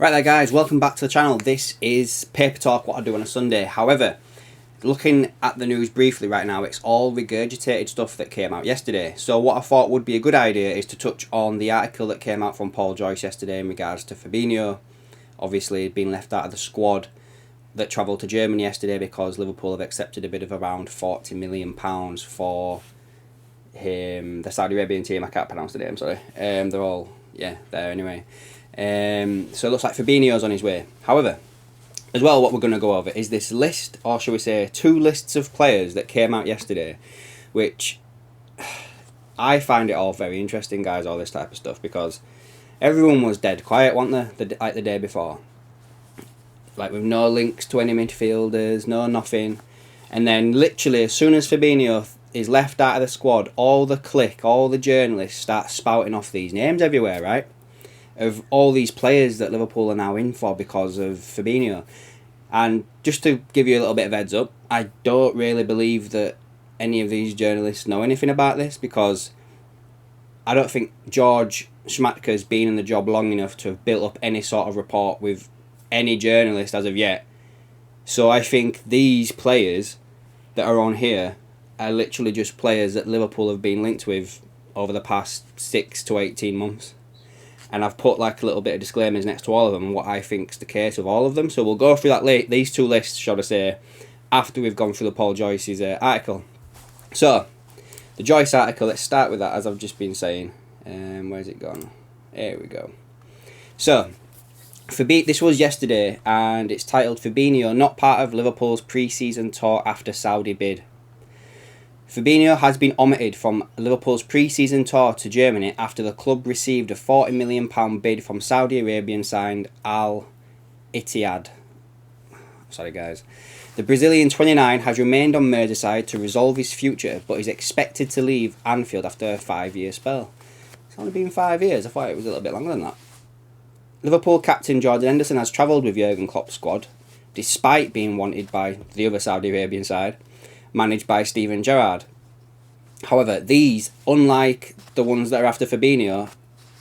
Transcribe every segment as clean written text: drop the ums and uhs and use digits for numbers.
Right there guys, welcome back to the channel. This is PaperTalk, what I do on a Sunday. However, looking at the news briefly right now, it's all regurgitated stuff that came out yesterday. So what I thought would be a good idea is to touch on the article that came out from Paul Joyce yesterday in regards to Fabinho. Obviously being left out of the squad that travelled to Germany yesterday because Liverpool have accepted a bid of around £40 million for him. The Saudi Arabian team, I can't pronounce the name, sorry. They're all, there anyway. So it looks like Fabinho's on his way. However, as well, what we're going to go over is this list, or shall we say two lists of players that came out yesterday, which I find it all very interesting, guys, all this type of stuff, because everyone was dead quiet, weren't they, like the day before, like with no links to any midfielders, no nothing. And then literally as soon as Fabinho is left out of the squad, all the clique, all the journalists start spouting off these names everywhere, right? Of all these players that Liverpool are now in for because of Fabinho. And just to give you a little bit of heads up, I don't really believe that any of these journalists know anything about this, because I don't think George Schmatke's been in the job long enough to have built up any sort of rapport with any journalist as of yet. So I think these players that are on here are literally just players that Liverpool have been linked with over the past 6 to 18 months. And I've put like a little bit of disclaimers next to all of them and what I think's the case of all of them. So we'll go through these two lists, shall I say, after we've gone through the Paul Joyce's article. So, the Joyce article, let's start with that, as I've just been saying. Where's it gone? Here we go. So, this was yesterday, and it's titled Fabinho not part of Liverpool's pre-season tour after Saudi bid. Fabinho has been omitted from Liverpool's pre-season tour to Germany after the club received a £40 million bid from Saudi Arabian side Al Ittihad. Sorry guys. The Brazilian 29 has remained on Merseyside to resolve his future, but is expected to leave Anfield after a 5-year spell. It's only been 5 years, I thought it was a little bit longer than that. Liverpool captain Jordan Henderson has travelled with Jurgen Klopp's squad, despite being wanted by the other Saudi Arabian side, managed by Steven Gerrard. However, these, unlike the ones that are after Fabinho,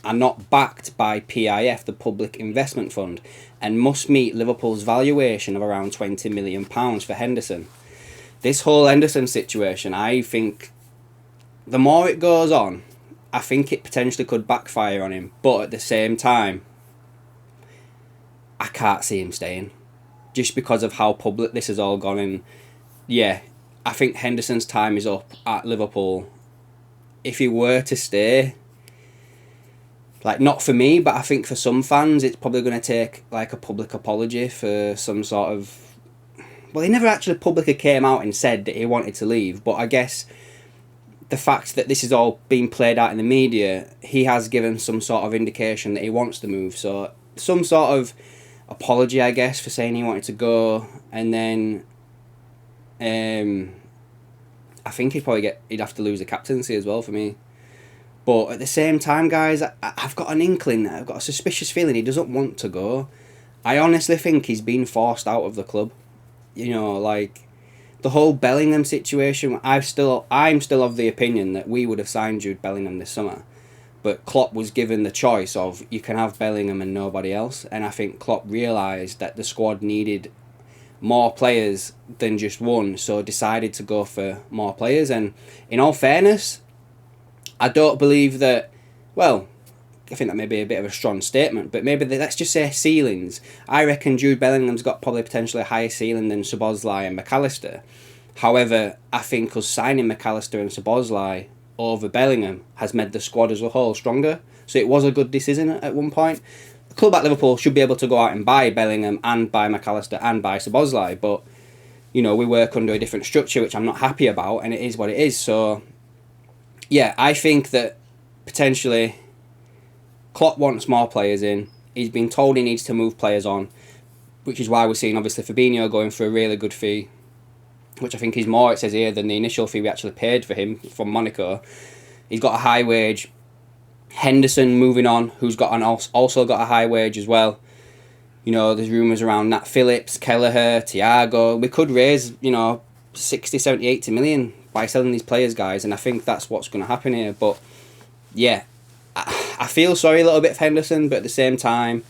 are not backed by PIF, the Public Investment Fund, and must meet Liverpool's valuation of around £20 million for Henderson. This whole Henderson situation, I think, the more it goes on, I think it potentially could backfire on him, but at the same time, I can't see him staying, just because of how public this has all gone. And yeah, I think Henderson's time is up at Liverpool. If he were to stay, like, not for me, but I think for some fans, it's probably going to take like a public apology for some sort of... Well, he never actually publicly came out and said that he wanted to leave, but I guess the fact that this is all being played out in the media, he has given some sort of indication that he wants to move. So some sort of apology, I guess, for saying he wanted to go. And then I think he'd have to lose the captaincy as well for me. But at the same time, guys, I've got an inkling, I've got a suspicious feeling he doesn't want to go. I honestly think he's been forced out of the club. You know, like the whole Bellingham situation, I'm still of the opinion that we would have signed Jude Bellingham this summer. But Klopp was given the choice of, you can have Bellingham and nobody else. And I think Klopp realised that the squad needed more players than just one, so decided to go for more players. And in all fairness, I don't believe that, well, I think that may be a bit of a strong statement, but maybe let's just say ceilings. I reckon Jude Bellingham's got probably potentially a higher ceiling than Szoboszlai and McAllister. However, I think us signing McAllister and Szoboszlai over Bellingham has made the squad as a whole stronger. So it was a good decision at one point. The club at Liverpool should be able to go out and buy Bellingham and buy McAllister and buy Szoboszlai, but you know, we work under a different structure, which I'm not happy about, and it is what it is. So yeah, I think that potentially Klopp wants more players in. He's been told he needs to move players on, which is why we're seeing obviously Fabinho going for a really good fee, which I think is more, it says here, than the initial fee we actually paid for him from Monaco. He's got a high wage. Henderson moving on, who's also got a high wage as well. You know, there's rumours around Nat Phillips, Kelleher, Thiago. We could raise, 60, 70, 80 million by selling these players, guys, and I think that's what's going to happen here. But yeah, I feel sorry a little bit for Henderson, but at the same time,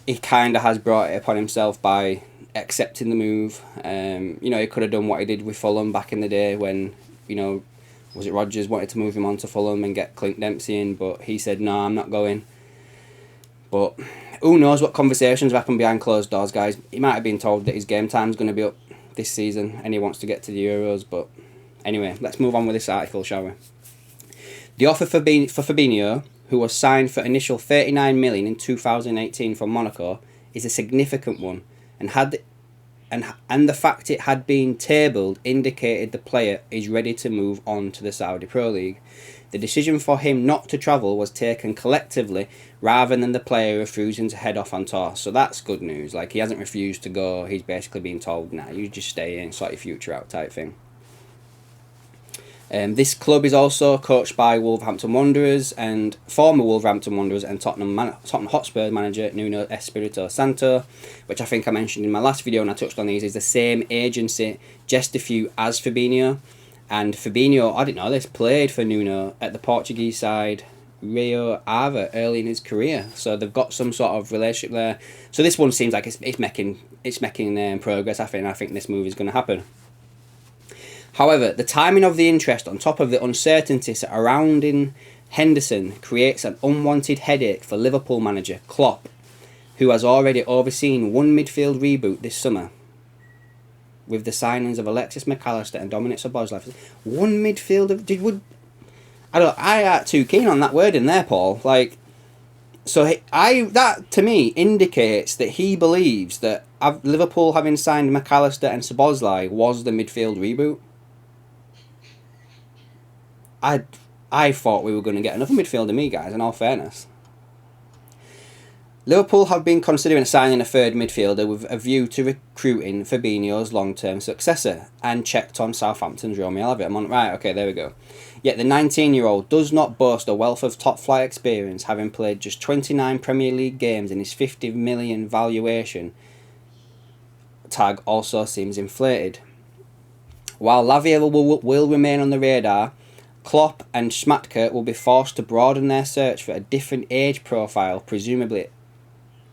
he kind of has brought it upon himself by accepting the move. He could have done what he did with Fulham back in the day when, was it Rodgers wanted to move him on to Fulham and get Clint Dempsey in, but he said, no, I'm not going. But who knows what conversations have happened behind closed doors, guys. He might have been told that his game time's going to be up this season and he wants to get to the Euros. But anyway, let's move on with this article, shall we? The offer for Fabinho, who was signed for initial 39 million in 2018 from Monaco, is a significant one, and the fact it had been tabled indicated the player is ready to move on to the Saudi Pro League. The decision for him not to travel was taken collectively rather than the player refusing to head off on tour. So that's good news. Like, he hasn't refused to go. He's basically been told, nah, you just stay in, sort your future out type thing. This club is also coached by Wolverhampton Wanderers and former Wolverhampton Wanderers and Tottenham Hotspur manager Nuno Espirito Santo, which I think I mentioned in my last video and I touched on these, is the same agency, just a few as Fabinho. And Fabinho, I didn't know this, played for Nuno at the Portuguese side Rio Ave early in his career. So they've got some sort of relationship there. So this one seems like it's making progress. I think this move is going to happen. However, the timing of the interest on top of the uncertainty surrounding Henderson creates an unwanted headache for Liverpool manager Klopp, who has already overseen one midfield reboot this summer with the signings of Alexis McAllister and Dominic Szoboszlai. One midfielder? I ain't too keen on that word in there, Paul. That to me indicates that he believes that Liverpool having signed McAllister and Szoboszlai was the midfield reboot. I thought we were going to get another midfielder, me guys, in all fairness. Liverpool have been considering signing a third midfielder with a view to recruiting Fabinho's long-term successor and checked on Southampton's Romeo Elliott. Right, okay, there we go. Yet the 19-year-old does not boast a wealth of top-flight experience, having played just 29 Premier League games, and his 50 million valuation tag also seems inflated. While Lavia will remain on the radar, Klopp and Schmatke will be forced to broaden their search for a different age profile, presumably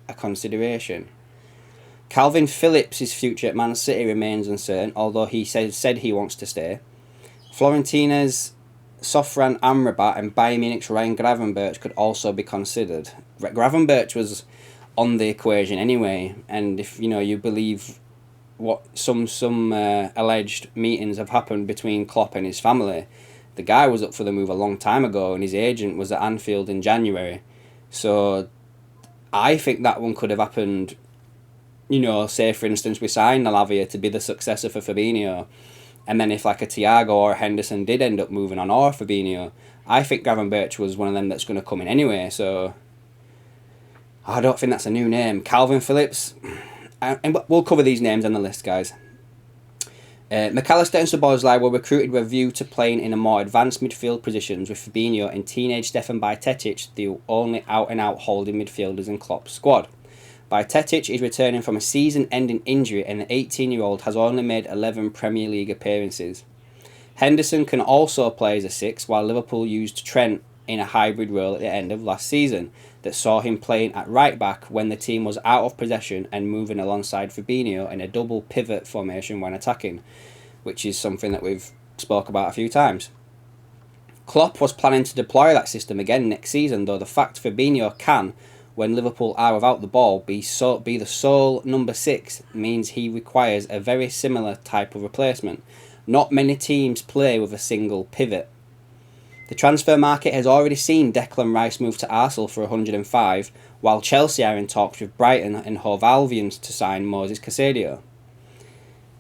a consideration. Calvin Phillips' future at Man City remains uncertain, although he said he wants to stay. Fiorentina's Sofran Amrabat and Bayern Munich's Ryan Gravenberch could also be considered. Gravenberch was on the equation anyway, and if you believe what some alleged meetings have happened between Klopp and his family, the guy was up for the move a long time ago and his agent was at Anfield in January. So I think that one could have happened, say for instance we signed Lavia to be the successor for Fabinho, and then if like a Thiago or a Henderson did end up moving on, or Fabinho, I think Gravenberch was one of them that's going to come in anyway. So I don't think that's a new name. Calvin Phillips, and we'll cover these names on the list, guys. McAllister and Szoboszlai were recruited with a view to playing in a more advanced midfield positions, with Fabinho and teenage Stefan Bajcetic the only out-and-out holding midfielders in Klopp's squad. Bajcetic is returning from a season-ending injury, and the 18-year-old has only made 11 Premier League appearances. Henderson can also play as a 6, while Liverpool used Trent in a hybrid role at the end of last season that saw him playing at right-back when the team was out of possession and moving alongside Fabinho in a double pivot formation when attacking, which is something that we've spoke about a few times. Klopp was planning to deploy that system again next season, though the fact Fabinho can, when Liverpool are without the ball, be the sole number 6 means he requires a very similar type of replacement. Not many teams play with a single pivot. The transfer market has already seen Declan Rice move to Arsenal for 105, while Chelsea are in talks with Brighton and Hove Albion to sign Moses Caicedo.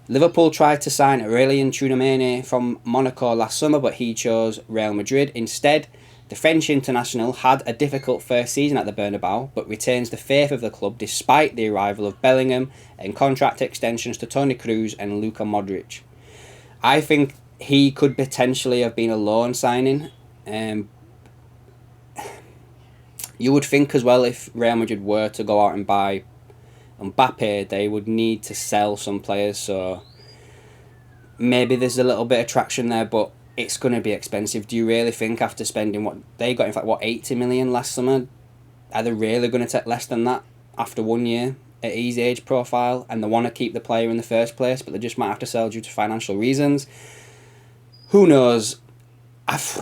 Liverpool tried to sign Aurelien Tchouameni from Monaco last summer, but he chose Real Madrid instead. The French international had a difficult first season at the Bernabeu, but retains the faith of the club despite the arrival of Bellingham and contract extensions to Toni Kroos and Luka Modric. I think he could potentially have been a loan signing. You would think as well, if Real Madrid were to go out and buy Mbappe, they would need to sell some players, so maybe there's a little bit of traction there, but it's going to be expensive. Do you really think after spending what they got, in fact, 80 million last summer, are they really going to take less than that? after 1 year at his age profile, and they want to keep the player in the first place, but they just might have to sell due to financial reasons. Who knows?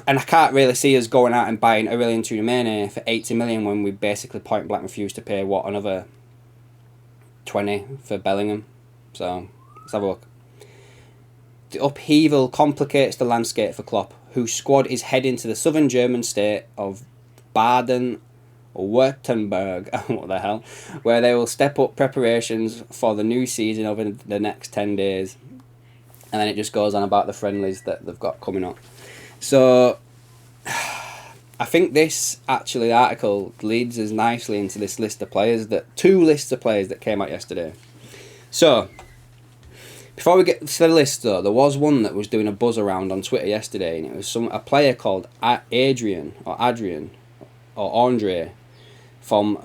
And I can't really see us going out and buying Aurelien Tchouameni for 80 million when we basically point blank refuse to pay, another 20 for Bellingham. So, let's have a look. The upheaval complicates the landscape for Klopp, whose squad is heading to the southern German state of Baden-Württemberg, what the hell, where they will step up preparations for the new season over the next 10 days. And then it just goes on about the friendlies that they've got coming up. So, I think this article leads us nicely into this list of players, two lists of players that came out yesterday. So, before we get to the list though, there was one that was doing a buzz around on Twitter yesterday, and it was a player called Andre from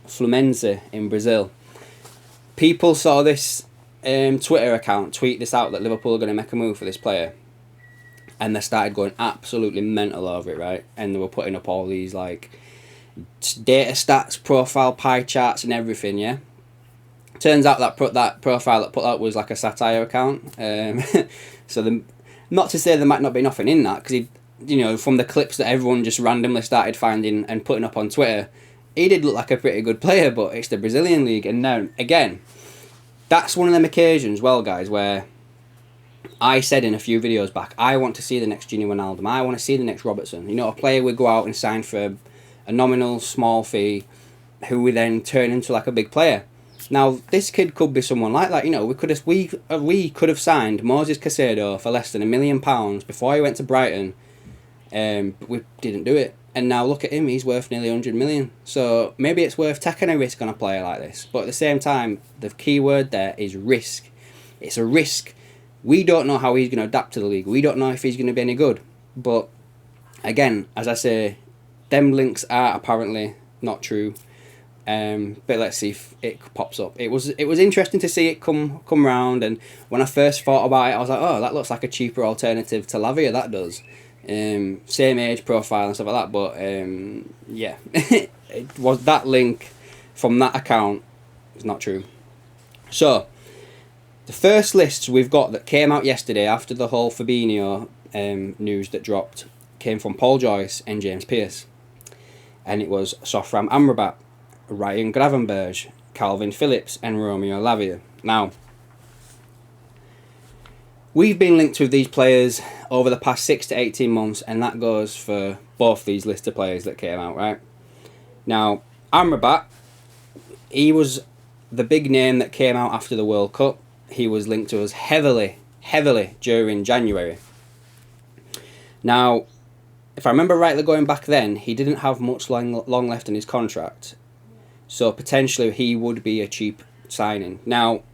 Fluminense in Brazil. People saw this Twitter account tweet this out that Liverpool are going to make a move for this player, and they started going absolutely mental over it, right? And they were putting up all these like data stats, profile pie charts, and everything. Yeah. Turns out that profile that put out was like a satire account. So not to say there might not be nothing in that, because from the clips that everyone just randomly started finding and putting up on Twitter, he did look like a pretty good player. But it's the Brazilian league, and now again, that's one of them occasions, well, guys, where I said in a few videos back, I want to see the next Gini Wijnaldum. I want to see the next Robertson. A player would go out and sign for a nominal small fee, who we then turn into like a big player. Now, this kid could be someone like that. We could have signed Moses Caicedo for less than £1 million before he went to Brighton, but we didn't do it. And now look at him; he's worth nearly 100 million. So maybe it's worth taking a risk on a player like this. But at the same time, the key word there is risk. It's a risk. We don't know how he's going to adapt to the league. We don't know if he's going to be any good. But again, as I say, them links are apparently not true. But let's see if it pops up. It was interesting to see it come round, and when I first thought about it, I was like, oh, that looks like a cheaper alternative to Lavia, that does. Same age profile and stuff like that, but yeah, it was that link from that account is not true. So, the first lists we've got that came out yesterday after the whole Fabinho news that dropped came from Paul Joyce and James Pearce, and it was Sofram Amrabat, Ryan Gravenberch, Calvin Phillips, and Romeo Lavia. Now, we've been linked with these players over the past 6 to 18 months, and that goes for both these list of players that came out, right? Now, Amrabat, he was the big name that came out after the World Cup. He was linked to us heavily during January. Now, if I remember rightly going back then, he didn't have much long left in his contract. So potentially he would be a cheap signing. Now,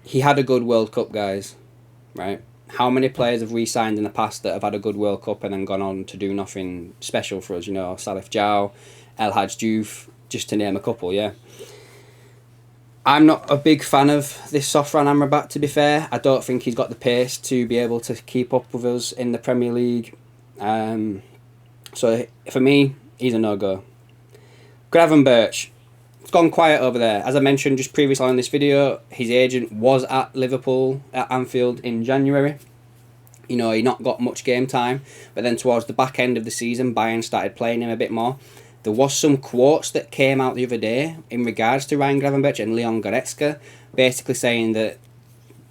he had a good World Cup, guys, right? How many players have we signed in the past that have had a good World Cup and then gone on to do nothing special for us? Salif Diao, El Hadj Diouf, just to name a couple, yeah. I'm not a big fan of this Sofran Amrabat, to be fair. I don't think he's got the pace to be able to keep up with us in the Premier League. So for me, he's a no-go. Gravenberch, it's gone quiet over there. As I mentioned just previously on this video, his agent was at Liverpool at Anfield in January. He not got much game time, but then towards the back end of the season, Bayern started playing him a bit more. There was some quotes that came out the other day in regards to Ryan Gravenberch and Leon Goretzka, basically saying that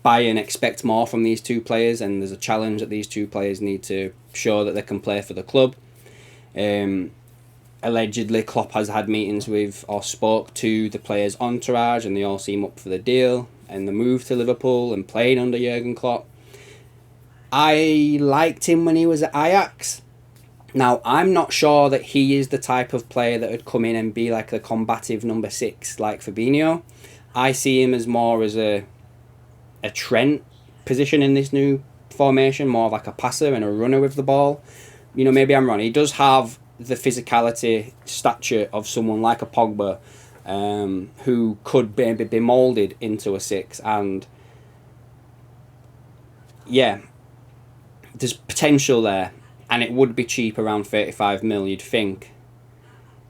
Bayern expect more from these two players, and there's a challenge that these two players need to show that they can play for the club. Allegedly, Klopp has had meetings with or spoke to the players' entourage, and they all seem up for the deal and the move to Liverpool and playing under Jurgen Klopp. I liked him when he was at Ajax. Now, I'm not sure that he is the type of player that would come in and be like a combative number 6 like Fabinho. I see him as more as a Trent position in this new formation, more of like a passer and a runner with the ball. Maybe I'm wrong. He does have the physicality, stature of someone like a Pogba, who could maybe be moulded into a 6. And yeah, there's potential there, and it would be cheap, around 35 mil, you'd think.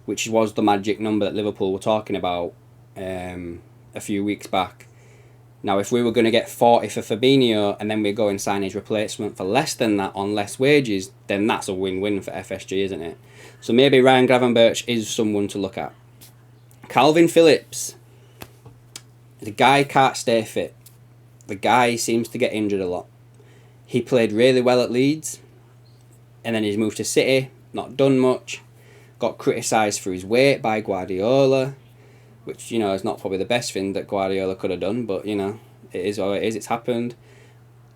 which was the magic number that Liverpool were talking about a few weeks back. Now, if we were going to get 40 for Fabinho and then we go and sign his replacement for less than that on less wages, then that's a win-win for FSG, isn't it? So maybe Ryan Gravenberch is someone to look at. Calvin Phillips. The guy can't stay fit. The guy seems to get injured a lot. He played really well at Leeds, and then he's moved to City, not done much, got criticised for his weight by Guardiola, which, you know, is not probably the best thing that Guardiola could have done, but, you know, it is what it is, it's happened.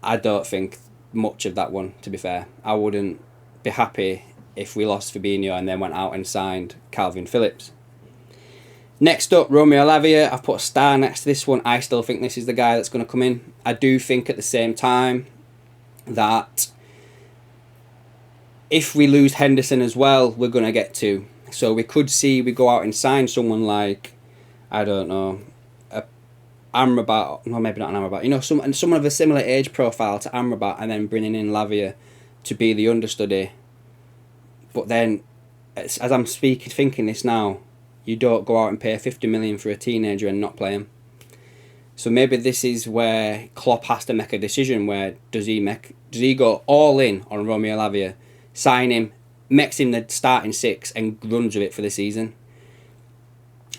I don't think much of that one, to be fair. I wouldn't be happy if we lost Fabinho and then went out and signed Calvin Phillips. Next up, Romeo Lavia. I've put a star next to this one. I still think this is the guy that's going to come in. I do think at the same time that if we lose Henderson as well, we're going to get two. So we could see we go out and sign someone like, I don't know, Amrabat, no, maybe not an Amrabat, you know, someone of a similar age profile to Amrabat, and then bringing in Lavia to be the understudy. But then, as I'm thinking this now, you don't go out and pay 50 million for a teenager and not play him. So maybe this is where Klopp has to make a decision. Where does he go all in on Romeo Lavia, sign him, makes him the starting six, and runs with it for the season?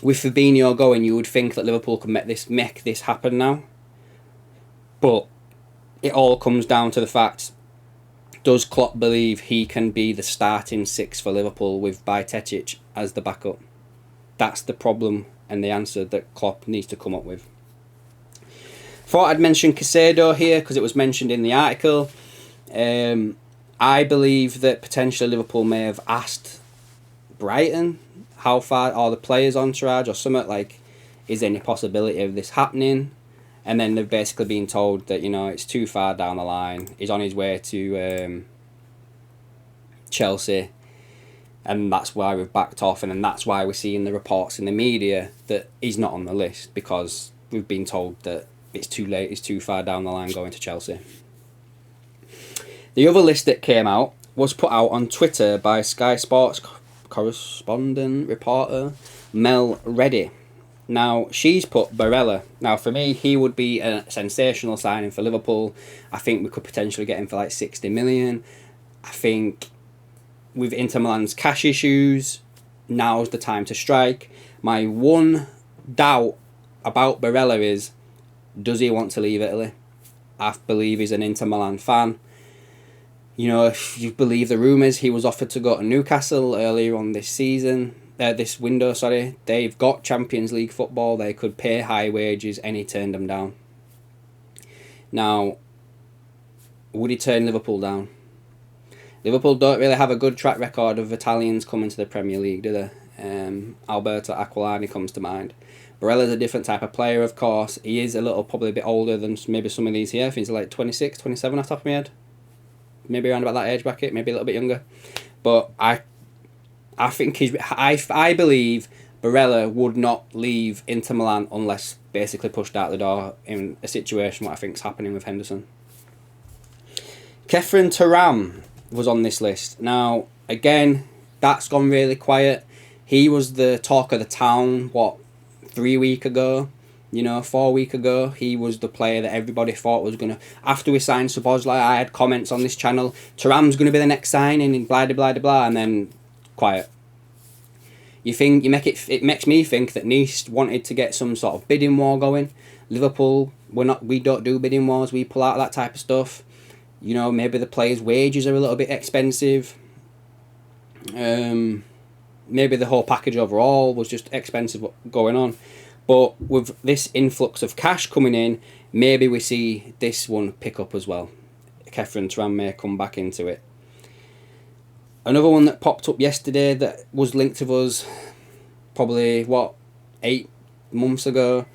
With Fabinho going, you would think that Liverpool could make this happen now. But it all comes down to the fact, does Klopp believe he can be the starting six for Liverpool with Bajcetic as the backup? That's the problem and the answer that Klopp needs to come up with. Thought I'd mention Caicedo here because it was mentioned in the article. I believe that potentially Liverpool may have asked Brighton how far, or the players' entourage or something, like, is there any possibility of this happening? And then they've basically been told that, you know, it's too far down the line. He's on his way to Chelsea, and that's why we've backed off, and then that's why we're seeing the reports in the media that he's not on the list, because we've been told that it's too late, it's too far down the line going to Chelsea. The other list that came out was put out on Twitter by Sky Sports correspondent reporter Mel Reddy. Now, she's put Barella. Now, for me, he would be a sensational signing for Liverpool. I think we could potentially get him for like 60 million. I think with Inter Milan's cash issues, now's the time to strike. My one doubt about Barella is, does he want to leave Italy? I believe he's an Inter Milan fan. You know, if you believe the rumours, he was offered to go to Newcastle earlier on this window. They've got Champions League football. They could pay high wages, and he turned them down. Now, would he turn Liverpool down? Liverpool don't really have a good track record of Italians coming to the Premier League, do they? Alberto Aquilani comes to mind. Barella's a different type of player, of course. He is probably a bit older than maybe some of these here. I think he's like 26, 27 off the top of my head. Maybe around about that age bracket, maybe a little bit younger. But I think I believe Barella would not leave Inter Milan unless basically pushed out the door in a situation what I think is happening with Henderson. Kefren Thuram was on this list. Now, again, that's gone really quiet. He was the talk of the town, 3 weeks ago? 4 weeks ago, he was the player that everybody thought was going to... After we signed Szoboszlai, I had comments on this channel, Thuram's going to be the next signing, and blah, blah, blah, blah, and then quiet. It makes me think that Nice wanted to get some sort of bidding war going. Liverpool, we don't do bidding wars, we pull out that type of stuff. Maybe the players' wages are a little bit expensive. Maybe the whole package overall was just expensive going on. But with this influx of cash coming in, maybe we see this one pick up as well. Kefren Thuram may come back into it. Another one that popped up yesterday that was linked to us probably, 8 months ago,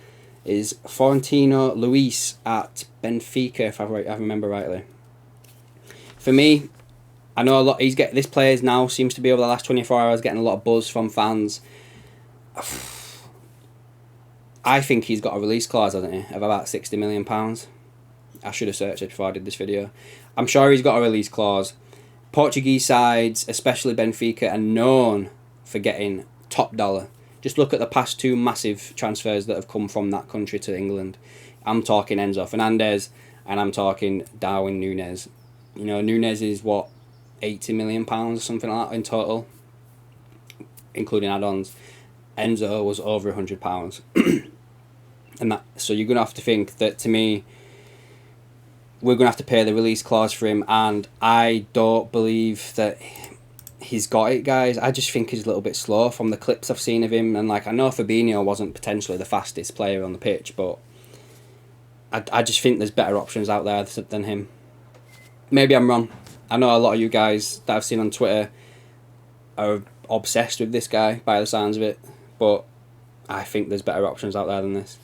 is Florentino Luis at Benfica, if I remember rightly. For me, I know a lot. This player now seems to be over the last 24 hours getting a lot of buzz from fans. I think he's got a release clause, hasn't he, of about £60 million. I should have searched it before I did this video. I'm sure he's got a release clause. Portuguese sides, especially Benfica, are known for getting top dollar. Just look at the past 2 massive transfers that have come from that country to England. I'm talking Enzo Fernandez and I'm talking Darwin Núñez. You know, Núñez is what, £80 million or something like that in total, including add-ons. Enzo was over £100. And that, so you're going to have to think that, to me, we're going to have to pay the release clause for him, and I don't believe that he's got it, guys. I just think he's a little bit slow from the clips I've seen of him, and like, I know Fabinho wasn't potentially the fastest player on the pitch, but I just think there's better options out there than him. Maybe I'm wrong. I know a lot of you guys that I've seen on Twitter are obsessed with this guy by the sounds of it, but I think there's better options out there than this.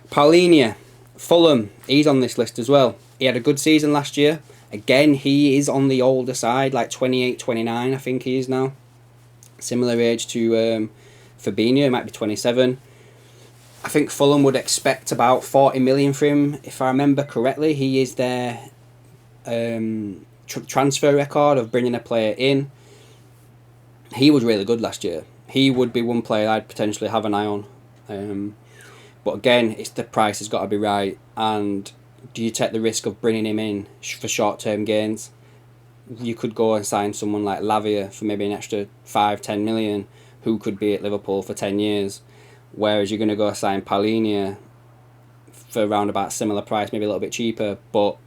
Paulinho, Fulham, he's on this list as well. He had a good season last year. Again, he is on the older side, like 28, 29, I think he is now. Similar age to Fabinho, he might be 27. I think Fulham would expect about 40 million for him, if I remember correctly. He is their transfer record of bringing a player in. He was really good last year. He would be one player I'd potentially have an eye on. But again, it's the price has got to be right. And do you take the risk of bringing him in for short-term gains? You could go and sign someone like Lavia for maybe an extra 5-10 million, who could be at Liverpool for 10 years. Whereas you're going to go sign Paulinho for around about similar price, maybe a little bit cheaper, but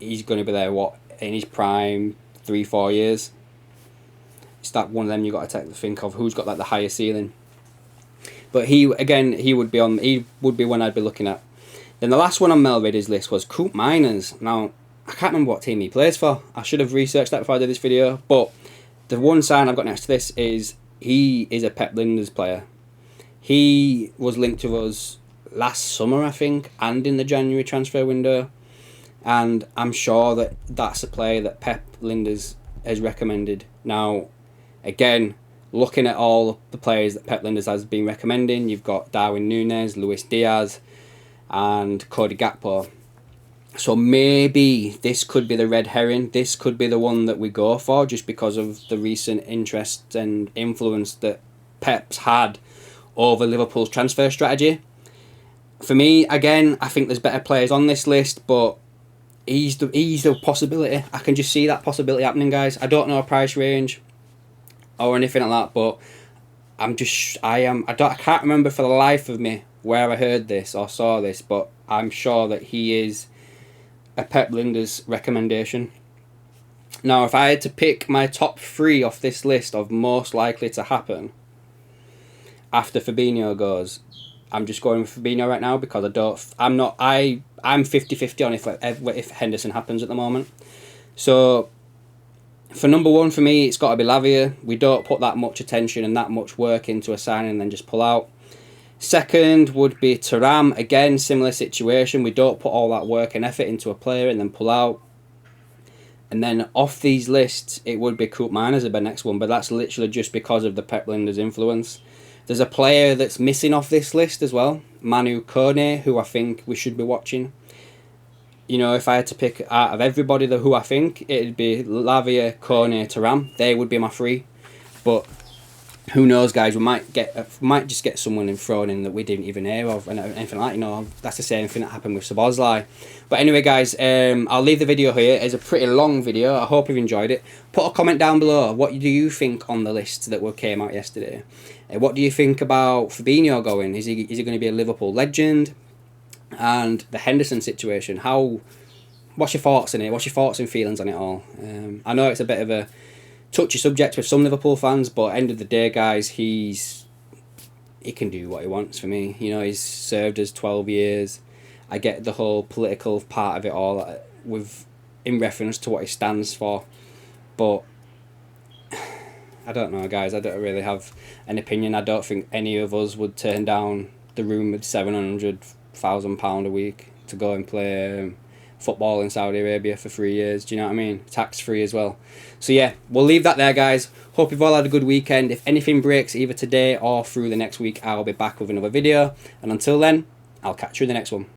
he's going to be there, what, in his prime, 3-4 years. It's that one of them you got to think of who's got like the higher ceiling. But he would be one I'd be looking at. Then the last one on Melvid's list was Coop Miners. Now, I can't remember what team he plays for. I should have researched that before I did this video. But the one sign I've got next to this is he is a Pep Lijnders player. He was linked to us last summer, I think, and in the January transfer window. And I'm sure that that's a player that Pep Lijnders has recommended. Now, again, looking at all the players that Pep Lijnders has been recommending, you've got Darwin Núñez, Luis Diaz, and Cody Gakpo. So maybe this could be the red herring. This could be the one that we go for, just because of the recent interest and influence that Pep's had over Liverpool's transfer strategy. For me, again, I think there's better players on this list, but he's the possibility. I can just see that possibility happening, guys. I don't know a price range or anything like that, but I can't remember for the life of me where I heard this or saw this, but I'm sure that he is a Pep Lijnders recommendation. Now, if I had to pick my top 3 off this list of most likely to happen after Fabinho goes, I'm just going with Fabinho right now, because I'm 50-50 on if Henderson happens at the moment. So for number 1 for me, it's got to be Lavia. We don't put that much attention and that much work into a signing and then just pull out. Second would be Thuram. Again, similar situation. We don't put all that work and effort into a player and then pull out. And then off these lists, it would be Coop Miners as the next one, but that's literally just because of the Pep Lijnders influence. There's a player that's missing off this list as well, Manu Kone, who I think we should be watching. You know, if I had to pick out of everybody who I think, it'd be Lavia, Kone, Thuram. They would be my 3. But who knows, guys? We might just get someone thrown in that we didn't even hear of, and anything like that. You know, that's the same thing that happened with Szoboszlai. But anyway, guys, I'll leave the video here. It's a pretty long video. I hope you've enjoyed it. Put a comment down below. What do you think on the list that came out yesterday? What do you think about Fabinho going? Is he going to be a Liverpool legend? And the Henderson situation. What's your thoughts on it? What's your thoughts and feelings on it all? I know it's a bit of a touchy subject with some Liverpool fans, but at the end of the day, guys, he can do what he wants for me. You know, he's served us 12 years. I get the whole political part of it all in reference to what he stands for, but I don't know, guys. I don't really have an opinion. I don't think any of us would turn down the room with £700,000 a week to go and play football in Saudi Arabia for 3 years. Do you know what I mean? Tax free as well. So yeah, we'll leave that there, guys. Hope you've all had a good weekend. If anything breaks either today or through the next week, I'll be back with another video. And until then, I'll catch you in the next one.